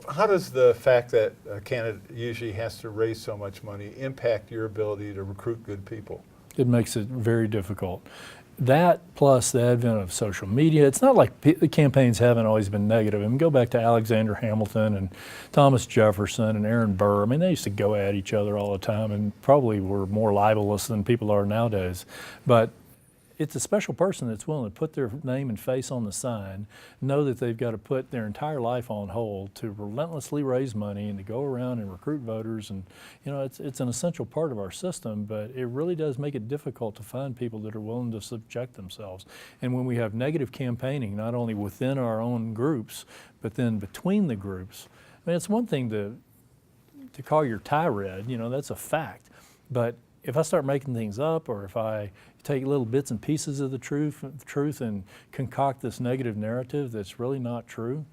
how does the fact that a candidate usually has to raise so much money impact your ability to recruit good people? It makes it very difficult. That plus the advent of social media, it's not like the campaigns haven't always been negative. I mean, go back to Alexander Hamilton and Thomas Jefferson and Aaron Burr. I mean, they used to go at each other all the time and probably were more libelous than people are nowadays. But it's a special person that's willing to put their name and face on the sign, know that they've got to put their entire life on hold to relentlessly raise money and to go around and recruit voters. And you know, it's an essential part of our system, but it really does make it difficult to find people that are willing to subject themselves. And when we have negative campaigning, not only within our own groups, but then between the groups, I mean, it's one thing to call your tie red, you know, that's a fact. But if I start making things up, or if I take little bits and pieces of the truth and concoct this negative narrative that's really not true,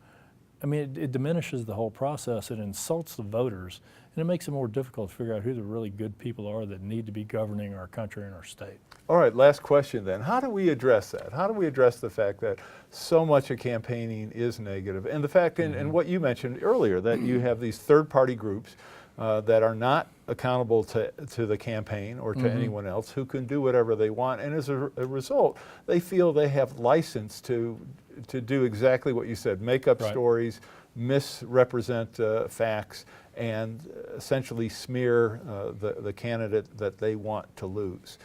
I mean, it diminishes the whole process. It insults the voters, and it makes it more difficult to figure out who the really good people are that need to be governing our country and our state. All right, last question then. How do we address that? How do we address the fact that so much of campaigning is negative? And the fact, and what you mentioned earlier, that you have these third-party groups that are not accountable to the campaign or to anyone else, who can do whatever they want, and as a result, they feel they have license to do exactly what you said: make up stories, misrepresent facts, and essentially smear the candidate that they want to lose.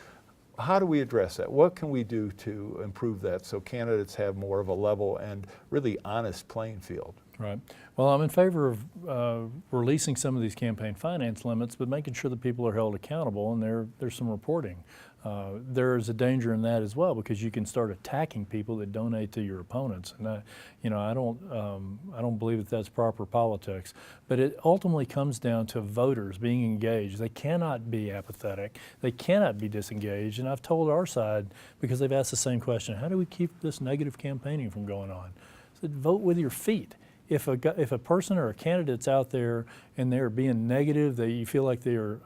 How do we address that? What can we do to improve that so candidates have more of a level and really honest playing field? Right. Well, I'm in favor of releasing some of these campaign finance limits, but making sure that people are held accountable, and there's some reporting. There's a danger in that as well, because you can start attacking people that donate to your opponents, and I don't believe that that's proper politics. But it ultimately comes down to voters being engaged. They cannot be apathetic. They cannot be disengaged. And I've told our side, because they've asked the same question: how do we keep this negative campaigning from going on? I said, vote with your feet. If a person or a candidate's out there and they're being negative, that you feel like they're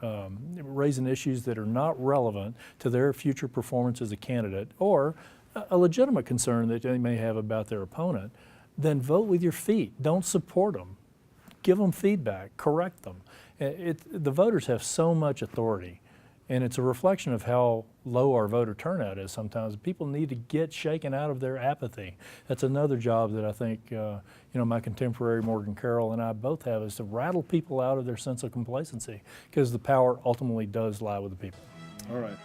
raising issues that are not relevant to their future performance as a candidate, or a legitimate concern that they may have about their opponent, then vote with your feet. Don't support them. Give them feedback. Correct them. The voters have so much authority, and it's a reflection of how low our voter turnout is sometimes. People need to get shaken out of their apathy. That's another job that I think my contemporary Morgan Carroll and I both have, is to rattle people out of their sense of complacency, because the power ultimately does lie with the people. All right.